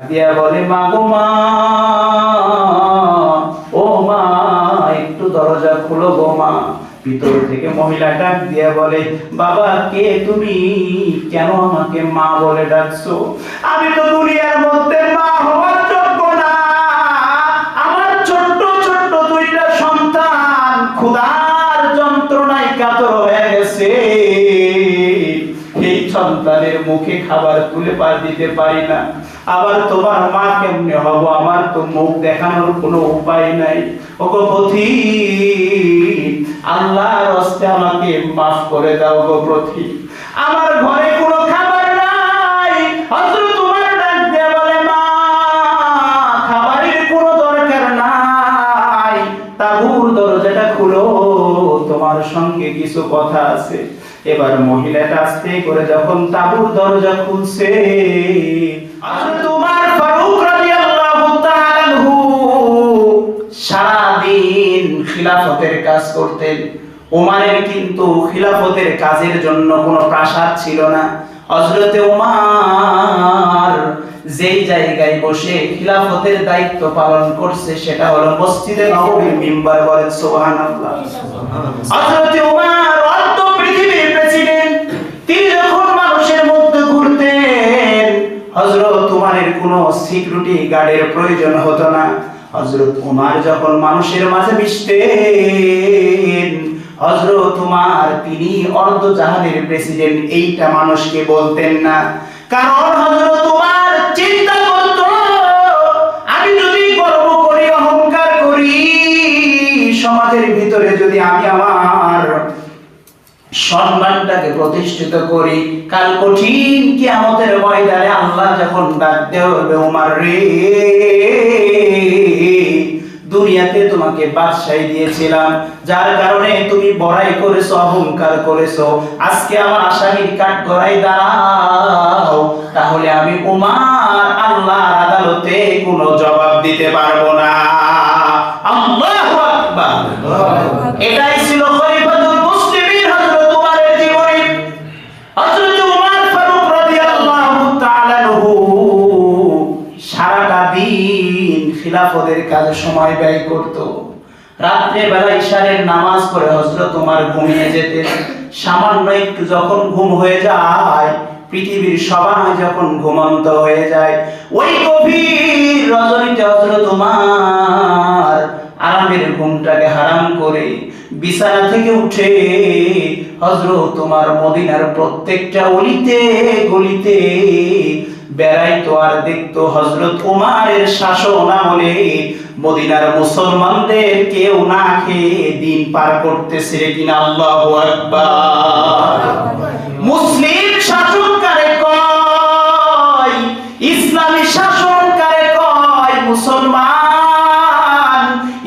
দিয়া বলে, মা গো মা, ও মা একটু দরজা খুলো গো মা। ভিতর থেকে মহিলা ডাক দিয়া বলে, বাবা কে তুমি? কেন আমাকে মা বলে ডাকছো? আমি তো দুনিয়ার মধ্যে মা হওয়ার যোগ্য না। আমার ছোট্ট ছোট্ট দুইটা সন্তান ক্ষুধার যন্ত্রণায় কাতর হয়ে গেছে। এই সন্তানের মুখে খাবার তুলে পার দিতে পারি না। আবার তোমার মা কেমনে হব? আমার তো মুখ দেখানোর কোনো উপায় নাই। ওগো পথিক, আল্লাহর রাস্তায় আমাকে মাফ করে দাও গো পথিক। আমার ঘরে কোনো খাবার নাই। হযরত তোমার ডাক দিয়ে বলে, মা খাবারের কোনো দরকার নাই, তাঁবুর দরজাটা খুলো, তোমার সঙ্গে কিছু কথা আছে। এবার মহিলাটা আস্তে করে যখন তাঁবুর দরজা খুলছে, হযরত ওমর ফারুক রাদিয়াল্লাহু তাআলা আনহু সারাদিন খিলাফতের কাজ করতেন। ওমরের কিন্তু খিলাফতের কাজের জন্য কোনো প্রাসাদ ছিল না। হযরতে ওমর যেই জায়গায় বসে খিলাফতের দায়িত্ব পালন করছে সেটা হলো মসজিদে নববীর মিম্বার। বলেন সুবহানাল্লাহ। হযরতে ওমর অর্ধ পৃথিবীর প্রেসিডেন্ট। তিনি যখন মানুষের মধ্যে ঘুরতেন, হযরত ওমরের কোনো সিকিউরিটি গার্ডের প্রয়োজন হতো না। হযরত ওমর যখন মানুষের মাঝে মিশতেন, হযরত ওমর তিনি অর্ধ জাহানের প্রেসিডেন্ট এইটা মানুষকে বলতেন না। কারণ হযরত ওমর চিন্তা করত, আমি যদি গর্ব করি, অহংকার করি, সমাজের ভিতরে যদি আমি আমার সম্মানটাকে প্রতিষ্ঠিত করি, কাল কঠিন কিয়ামতের ময়দানে আল্লাহ যখন ডাক দেবে, ওমর রে, দুনিয়াতে তোমাকে বাদশাহী দিয়েছিলাম, যার কারণে তুমি বড়াই করেছো, অহংকার করেছো, আজকে আমার আসামির কাঠ গড়াই দাও, তাহলে আমি ওমর আল্লাহর আদালতে কোনো জবাব দিতে পারবো না। আল্লাহু আকবার। এটাই ছিল খলিফাতুল মুসলিমিন হযরত ওমরের জীবনী। হযরত ওমর ফারুক রাদিয়াল্লাহু তাআলা আনহু সারাটা দিন খিলাফতের কাজে সময় ব্যয় করত। রাত্রে বেলা ইশারের নামাজ পড়ে হযরত ওমর ঘুমিয়ে যেতেন। সামান্য একটু যখন ঘুম হয়ে যায়, পৃথিবীর সবাই যখন ঘুমন্ত হয়ে যায়, ওই গভীর রজনীতে হযরত ওমর আরামের ঘুমটাকে হারাম করে বিছানা থেকে উঠে হযরত ওমর মদিনার প্রত্যেকটা অলিতে গলিতে বেড়াইতো আর দেখতো হযরত ওমরের শাসন আমলে মদিনার মুসলমানদের কেউ না খেয়ে দিন পার করতেছে কিনা। আল্লাহু আকবার। মুসলিম শাসন কারে কয়? ইসলামী শাসন কারে কয়? মুসলমান।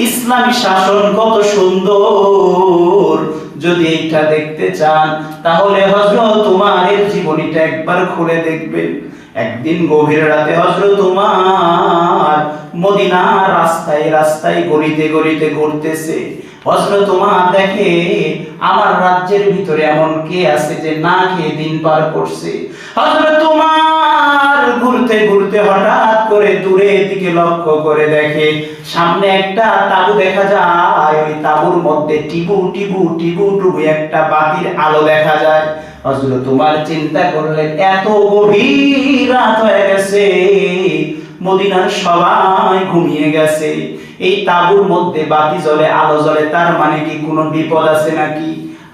ইসলামী শাসন কত সুন্দর! যদি এটা দেখতে চান তাহলে হযরত ওমরের জীবনীটা একবার খুলে দেখবেন। একদিন গভীর রাতে হযরত ওমর মদিনার রাস্তায় রাস্তায় গলিতে গলিতে ঘুরতেছে। হযরত ওমর দেখে আমার রাজ্যের ভিতরে এমন কে আছে যে না খেয়ে দিন পার করছে। হযরত ওমর ঘুরতে ঘুরতে হঠাৎ করে দূরের দিকে লক্ষ্য করে দেখে সামনে একটা তাঁবু দেখা যায়। ওই তাঁবুর মধ্যে টিবু টিবু টিবু টিবু একটা বাতির আলো দেখা যায়। হযরত ওমর চিন্তা করলেন, এত গভীর রাত হয়ে গেছে, মদিনার সবাই ঘুমিয়ে গেছে, এই তাঁবুর মধ্যে বাতি জ্বলে, আলো জ্বলে, তার মানে কি কোনো বিপদ আছে নাকি?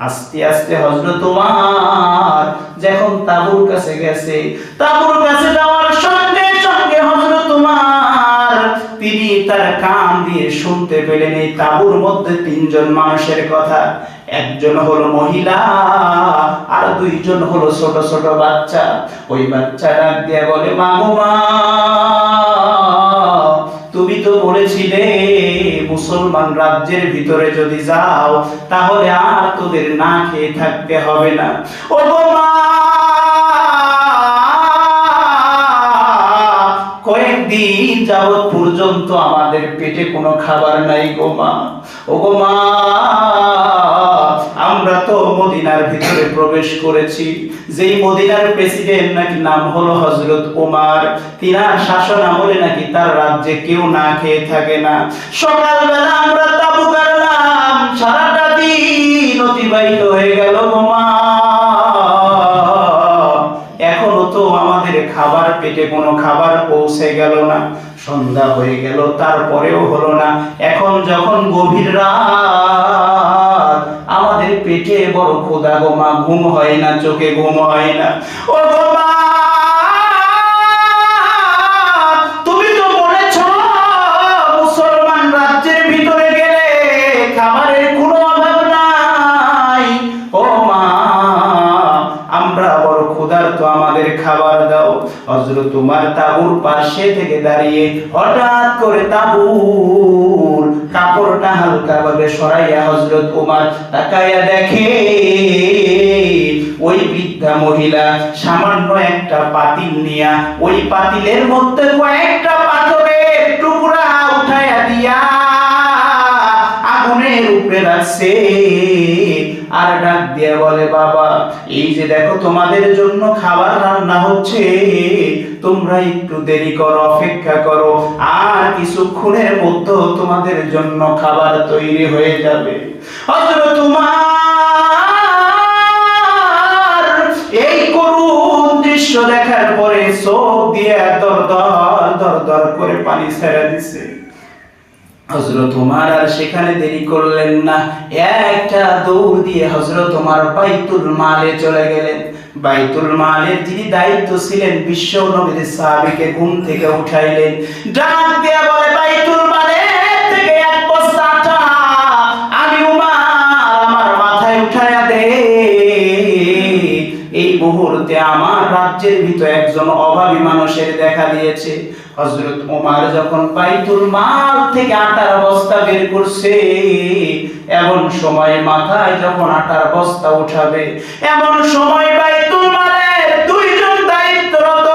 আস্তে আস্তে হযরত ওমর যখন তাঁবুর কাছে গেছে, তাঁবুর কাছে যাওয়ার সঙ্গে সঙ্গে হযরত ওমর তিনি তার কান দিয়ে শুনতে পেলেন এই তাঁবুর মধ্যে তিনজন মানুষের কথা। একজন হলো মহিলা আর দুইজন হলো ছোট ছোট বাচ্চা। ওই বাচ্চা ডাক দিয়ে বলে, মা গো মা, তুমি তো বলেছিলে মুসলমান রাজ্যের ভিতরে যদি যাও তাহলে আর তোদের না খেয়ে থাকতে হবে না। ও গো মা, কয়েকদিন যাবৎ পর্যন্ত আমাদের পেটে কোনো খাবার নাই গো মা। ও গো মা, আমরা তো মদিনার ভিতরে প্রবেশ করেছি, যেই মদিনার প্রেসিডেন্ট নাকি নাম হলো হযরত ওমর, তিনার শাসন আমলে নাকি তার রাজ্যে কেউ না খেয়ে থাকে না। সকালবেলা আমরা তাবু গাড়লাম, সারাটা দিন অতিবাহিত হয়ে গেল গো মা। এখনো তো আমাদের খাবার, পেটে কোনো খাবার পৌঁছে গেল না। সন্ধ্যা হয়ে গেল, তারপরেও হলো না। এখন যখন গভীর রাত, আমাদের পেটে বড় ক্ষুধা গো মা, ঘুম হয় না, চোখে ঘুম হয় না। ও গো মা, তুমি তো বলেছ মুসলমান রাজ্যের ভিতরে গেলে খাবারের কোনো অভাব নাই। ও মা, আমরা বড় ক্ষুধার্ত, আমাদের খাবার দাও। হযরত ওমর তাঁবুর পাশে থেকে দাঁড়িয়ে হঠাৎ করে তাঁবুর কাপড়টা হালকা ভাবে সরাইয়া হযরত ওমর তাকাইয়া দেখে ওই বৃদ্ধা মহিলা সামান্য একটা পাতিল নিয়া, ওই পাতিলের মধ্যে কয়েকটা পাথরের টুকরা উঠাইয়া দিয়া আগুনের উপরে রাখছে। আর ডাক দিয়া বলে, বাবা, এই যে দেখো তোমাদের জন্য খাবার রান্না হচ্ছে, তোমরা একটু দেরি করো, অপেক্ষা করো, আর কিছুক্ষণের মধ্যে তোমাদের জন্য খাবার তৈরি হয়ে যাবে। হযরত ওমর এই করুণ দৃশ্য দেখার পরে চোখ দিয়ে দর করে পানি ছেড়ে দিছে। হযরত ওমর আর সেখানে দেরি করলেন না, একটা দৌড় দিয়ে হযরত ওমর বাইতুল মালে চলে গেলেন। বাইতুল মালের যিনি দায়িত্ব ছিলেন, বিশ্ব নবীর সাহাবীকে ঘুম থেকে উঠাইলেন, ডাক দিয়ে বলে, বাইতুল মালের থেকে এক বস্তা আটা আমি ওমর আমার মাথায় উঠাইয়া দে। এই মুহূর্তে আমার রাজ্যের ভিতর একজন অভাবী মানুষের দেখা দিয়েছে। হযরত ওমর যখন বাইতুল মাল থেকে আটার বস্তা বের করছে, এমন সময় মাথায় যখন আটার বস্তা উঠাবে, এমন সময় বাইতুল মালের দুইজন দায়িত্বরত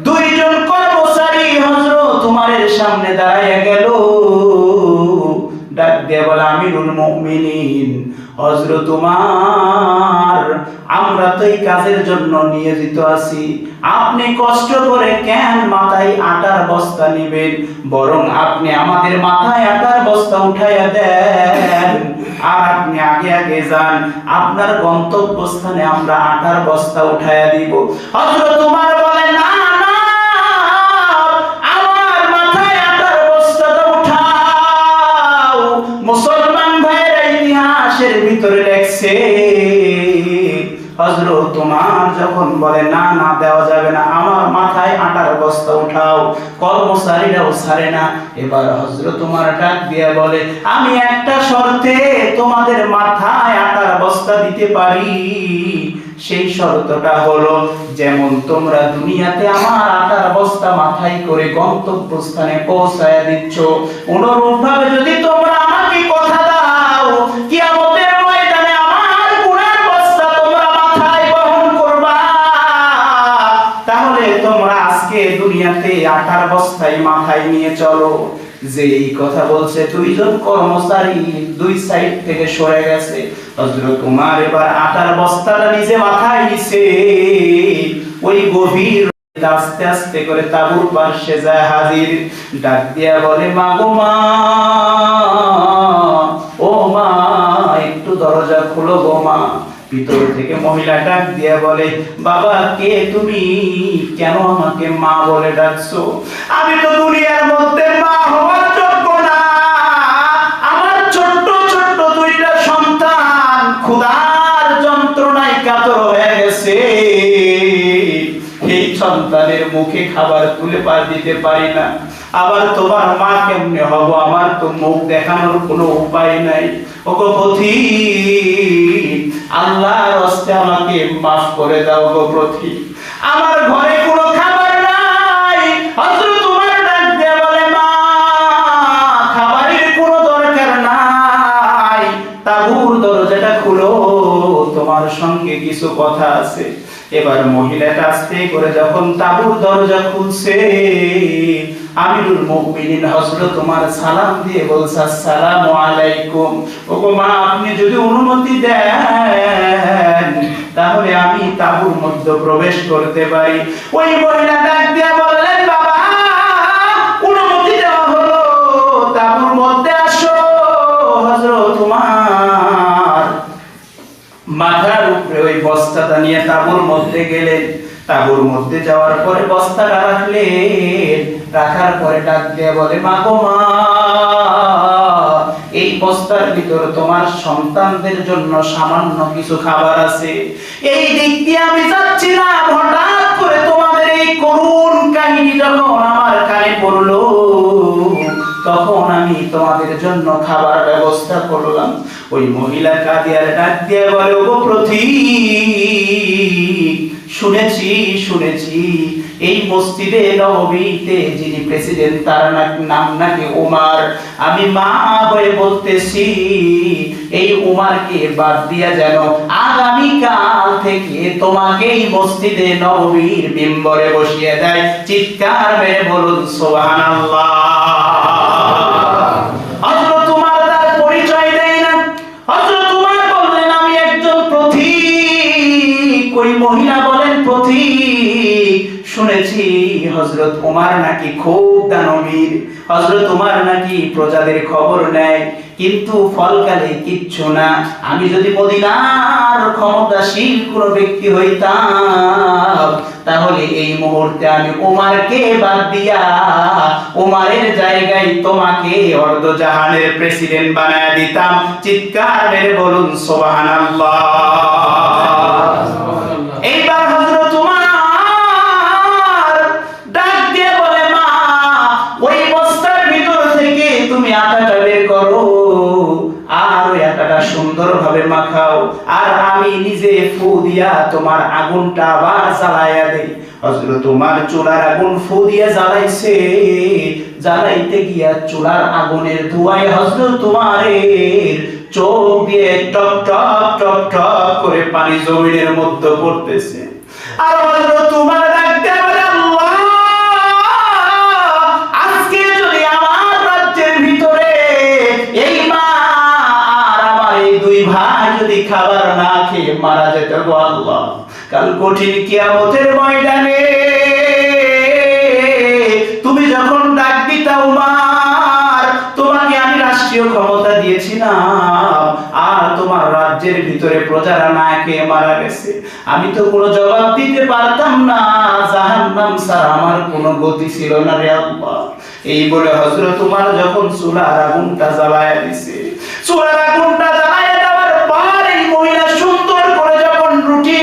দুইজন কর্মচারী হযরত ওমরের সামনে দাঁড়াইয়া গেল। ডাক দিয়ে বলে, আমিরুল মুমিনিন হযরত ওমর, আমরা তো এই কাজের জন্য নিয়োজিত আছি, আপনি কষ্ট করে কেন মাথায় আটার বস্তা নেবেন, বরং আপনি আমাদের মাথায় আটার বস্তা উঠাইয়া দেন, আর আপনি আগে আগে যান, আপনার গন্তব্যস্থানে আমরা আটার বস্তা উঠাইয়া দিব। হযরত ওমর বলে, না না, আমার মাথায় আটার বস্তাটা উঠাও। মুসলমান ভাইয়ের ইতিহাসের ভিতরে লেখছে, হযরত ওমর যখন বলে, না না, দেওয়া যাবে না, আমার মাথায় আটার বস্তা উঠাও, কর্মচারীরাও ছাড়ে না। এবার হযরত ওমর ডাক দিয়ে বলে, আমি একটা শর্তে তোমাদের মাথায় আটার বস্তা দিতে পারি। সেই শর্তটা হলো, যেমন তোমরা দুনিয়াতে আমার আটার বস্তা মাথায় করে গন্তব্যস্থানে পৌঁছায়া দিচ্ছ, অনুরূপ ভাবে যদি তোমরা আমাকে কথা দাও, কিয়ামতের ময়দানে আমার গুনার বস্তা তোমরা মাথায় বহন করবা, তাহলে তোমরা আজকে দুনিয়াতে আটার বস্তাই মাথায় নিয়ে চলো। যে এই কথা বলছে, দুইজন কর্মচারী দুই সাইড থেকে সরে গেছে। হযরত ওমর এবার আটার বস্তাটা নিজে মাথায় নিছে, ওই গভীর আস্তে আস্তে করে তাঁবুর পাশে যায় হাজির। ডাক দিয়া বলে, মা গো মা, ও মা, একটু দরজা খুলো গো মা। ভিতর থেকে মহিলা ডাক দিয়া বলে, বাবা, কে তুমি, কেন আমাকে মা বলে ডাকছো? আমি তো দুনিয়ার মধ্যে মা হওয়ার যোগ্য না, আমার ছোট্ট ছোট্ট দুইটা সন্তান ক্ষুধার যন্ত্রণায় কাতর হয়ে গেছে, এই সন্তানের মুখে খাবার তুলে দিতে পারি না, আবার তোমার মা কেমনে হব, আমার তো মুখ দেখানোর কোনো উপায় নাই। ওগো পথিক, আল্লাহর হস্তে আমাকে মাফ করে দাও গো পথিক, আমার ঘরে কোনো খাবার নাই। হযরত ওমর ডাক দিয়ে বলে, মা, খাবারের কোনো দরকার নাই, তাঁবুর দরজাটা খুলো, তোমার সঙ্গে কিছু কথা আছে। এবার মহিলাটা আস্তে করে যখন তাঁবুর দরজা খুলছে, আমিরুল মুমিনিন হযরত ওমর সালাম দিয়ে বলছে আসসালামু আলাইকুম। ওগো মা, আপনি যদি অনুমতি দেন তাহলে আমি তাঁবুর মধ্যে প্রবেশ করতে পারি। ওই মহিলা ডাক দিয়ে বললেন, বাবা অনুমতি দেওয়া হলো, তাঁবুর মধ্যে আসো। হযরত ওমর মাথার উপরে ওই বস্তাটা নিয়ে তাঁবুর মধ্যে গেলেন। তাঁবুর মধ্যে যাওয়ার পরে বস্তাটা রাখলেন, রাখার পরে ডাক দিয়ে বলে, মা গো মা, এই বস্তার ভিতর তোমার সন্তানদের জন্য সামান্য কিছু খাবার আছে। এই দিক দিয়ে আমি যাচ্ছিলাম, হঠাৎ করে তোমাদের এই করুণ কাহিনী যখন আমার কানে পড়লো, তখন আমি তোমাদের জন্য খাবার ব্যবস্থা করলাম। ওই মহিলা কাদিয়ার ডাক দিয়ে বলে, ওগো প্রতীক, শুনেছি এই মসজিদে নববীতে যিনি প্রেসিডেন্ট তার নাম নাকি ওমর। আমি মা হয়ে বলতেছি, এই ওমরকে বাদ দিয়া যেন আগামী কাল থেকে তোমাকে এই মসজিদে নববীর মিম্বরে বসিয়ে দেয়। চিৎকার মেরে বলুন সুবহানাল্লাহ। হযরত ওমর তার পরিচয় দেয় না। হযরত ওমর বললেন, আমি একজন পথিক। ওই মহিলা বলেন, পথিক, শুনেছি হযরত ওমর নাকি খুব দানবীর, হযরত ওমর নাকি প্রজাদের খবর নেয়, কিন্তু ফলকালে কিচ্ছু না। আমি যদি মদিনার ক্ষমতাশীল কোন ব্যক্তি হইতাম তাহলে এই মুহূর্তে আমি ওমরকে বাদ দিয়া ওমরের জায়গায় তোমাকে অর্ধ জাহানের প্রেসিডেন্ট বানায় দিতাম। চিৎকার মেরে বলুন সুবহানাল্লাহ। এইবার হযরত ওমর ডাক দিয়ে বলে, মা, ওই বস্তার ভিতর থেকে তুমি আটাটা বের করো, আর ওই আটাটা সুন্দরভাবে মাখাও, আর আমি নিজে ফু দিয়া তোমার আগুনটা আবার জ্বালাইয়া দেই। হযরত ওমর চুলার আগুন ফু দিয়ে জ্বালাইছে। জ্বালাইতে গিয়া চুলার আগুনের ধোঁয়ায় হযরত ওমরের চোখ দিয়ে টপ টপ টপ টপ করে পানি জমিনের মধ্যে পড়তেছে। আর হযরত ওমর ডাকতে বলে, আল্লাহ, আজকে যদি আমার রাজ্যের ভিতরে এই মা আর আমার এই দুই ভাই যদি খাবার না খেয়ে মারা যেত গো আল্লাহ, কাল কঠিন কিয়ামতের ময়দানে তুমি যখন ডাক দিতা, ওমর, তোমাকে আমি রাষ্ট্রীয় ক্ষমতা দিয়েছিলাম, আর তোমার রাজ্যের ভিতরে প্রজারা না খেয়ে মারা গেছে, আমি তো কোনো জবাব দিতে পারতাম না, জাহান্নাম ছাড়া আমার কোনো গতি ছিল না রে আল্লাহ। এই বলে হযরত ওমর যখন চুলার আগুনটা জ্বালায়া দিছে, চুলার আগুনটা জ্বালায়া দেওয়ার পর এই মহিলা সুন্দর করে যখন রুটি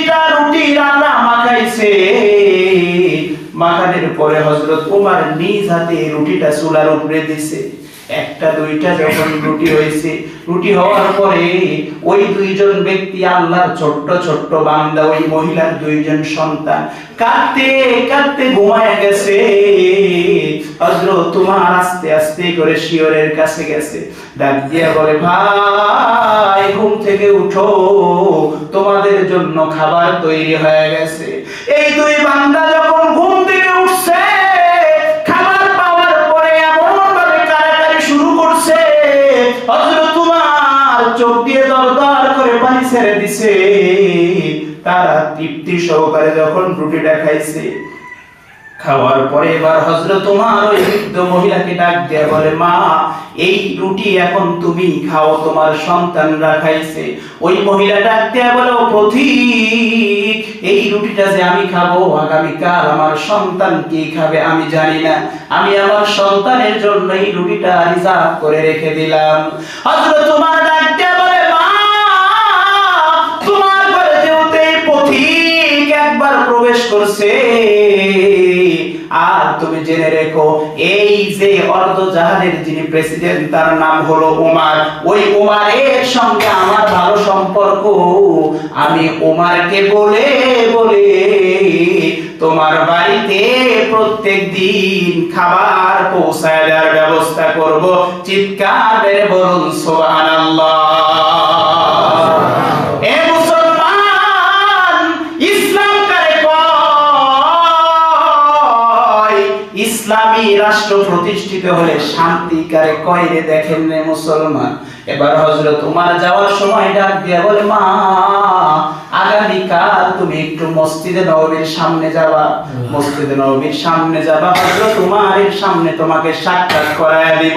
রান্না মাখাইছে, মাখানোর পরে হযরত ওমর নিজ হাতে রুটিটা চুলার উপরে দিছে। একটা দুইটা যখন রুটি হয়েছে, রুটি হওয়ার পরে ওই দুইজন ব্যক্তি আল্লাহর ছোট্ট ছোট্ট বান্দা, ওই মহিলার দুইজন সন্তান কাঁদতে কাঁদতে ঘুমায় গেছে। হযরত ওমর আস্তে আস্তে করে শিয়রের কাছে গেছে, ডাক দিয়া বলে, ভাই, ঘুম থেকে উঠো, তোমাদের জন্য খাবার তৈরি হয়ে গেছে। এই দুই বান্দা যখন ঘুম থেকে উঠছে, খাবার পাওয়ার পরে এমন ভাবে কাড়াকাড়ি শুরু করছে, হযরত ওমর চোখ দিয়ে দরদর করে পানি ছেড়ে দিছে। তারা তৃপ্তি সহকারে যখন রুটিটা খাইছে, খাওয়ার পরে এবার হযরত ওমর ওই বৃদ্ধ মহিলাকে ডাক দিয়ে বলে, মা, এই রুটি এখন তুমি খাও, তোমার সন্তানরা খাইছে। ওই মহিলা ডাক দিয়ে বলে, ও পথিক, এই রুটিটা যে আমি খাবো, আগামীকাল আমার সন্তান কি খাবে আমি জানি না, আমি আমার সন্তানের জন্য এই রুটিটা রিজার্ভ করে রেখে দিলাম। হযরত ওমর ডাক দিয়ে বলে, মা, তোমার ঘরে যেহেতু এই পথিক একবার প্রবেশ করছে, আর তুমি জেনে রেখো, এই যে অর্ধ জাহানের যিনি প্রেসিডেন্ট তার নাম হলো ওমর, ওই ওমরের সঙ্গে আমার ভালো সম্পর্ক, আমি ওমরকে বলে বলে তোমার বাড়িতে প্রত্যেক দিন খাবার পৌঁছায় দেওয়ার ব্যবস্থা করব। চিৎকার মেরে বলুন সুবহানাল্লাহ। ইসলাম ইসলামী রাষ্ট্র প্রতিষ্ঠিত হলে শান্তিকারে কয়রে দেখেন রে মুসলমান। এবার হযরত উমর যাওয়ার সময় ডাক দিয়ে বলে, মা আগামীকাল তুমি একটু মসজিদে নববীর সামনে যাবা, মসজিদে নববীর সামনে যাবা, হযরত উমরের সামনে তোমাকে সাক্ষাৎ করায় দিব।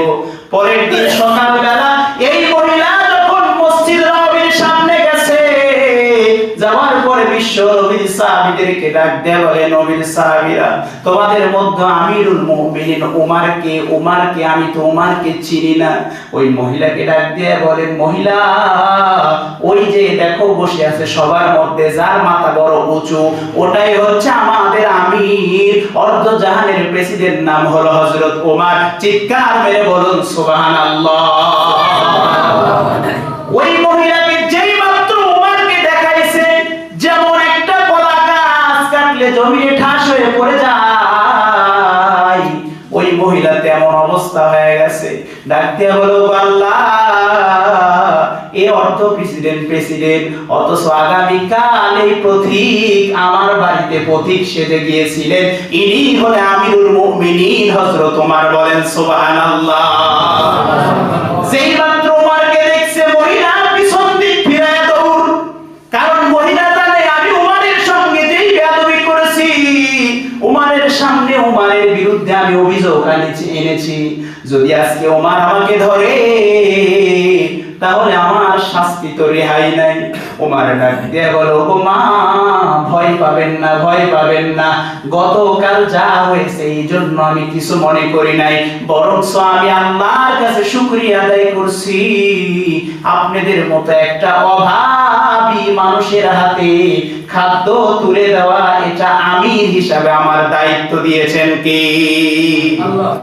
পরের দিন সকালবেলা এই মহিলা যখন মসজিদে নববীর সামনে গেছে, যাওয়ার পরে বিশ্ব নবীর সাহাবীদেরকে ডাক দিয়ে বলে, নবীর সাহাবীরা, তোমাদের মধ্যে আমিরুল মুমিনিন উমরকে আমি তো উমরকে চিনি না। ওই মহিলাকে ডাক দিয়ে বলে, মহিলা ওই যে দেখো বসে আছে সবার মধ্যে যার মাথা বড় উঁচু, ওটাই হচ্ছে আমাদের আমির, অর্ধ জাহানের প্রেসিডেন্ট, নাম হলো হযরত ওমর। চিৎকার মেরে বলুন সুবহানাল্লাহ। ওই মহিলাকে যেই মাত্র উমরকে দেখাইছে, যেমন একটা কলা গাছ কাটলে জমিনে ঠাস হয়ে পড়ে যায়, ওই মহিলা তেমন অবস্থা হয়ে গেছে। ডাকতে বলো, আল্লাহ এই অর্থ প্রেসিডেন্ট, অথচ আগামীকাল এই পথিক আমার বাড়িতে পথিক সেজে গিয়েছিলেন, ইনি হলেন আমিরুল মুমিনিন হযরত ওমর। বলেন সুবহানাল্লাহ। যেই মাত্র ওমরকে দেখছে, মহিলা পিছন দিক ফিরায় দৌড়, কারণ মহিলা জানে আমি উমরের সঙ্গে যেই বেয়াদবি করেছি, উমরের সামনে উমরের বিরুদ্ধে আমি অভিযোগ এনেছি, যদি আজকে উমর আমাকে ধরে তাহলে আমার শাস্তি তো রেহাই নাই। উমর ডাক দিয়ে বলো, ও মা ভয় পাবেন না, ভয় পাবেন না, গতকাল যা হয়েছে এই জন্য আমি কিছু মনে করি নাই, বরঞ্চ আমি আল্লাহর কাছে শুকরিয়া আদায় করছি, আপনাদের মতো একটা অভাবী মানুষের হাতে খাদ্য তুলে দেওয়া, এটা আমির হিসাবে আমার দায়িত্ব দিয়েছেন কে? আল্লাহ।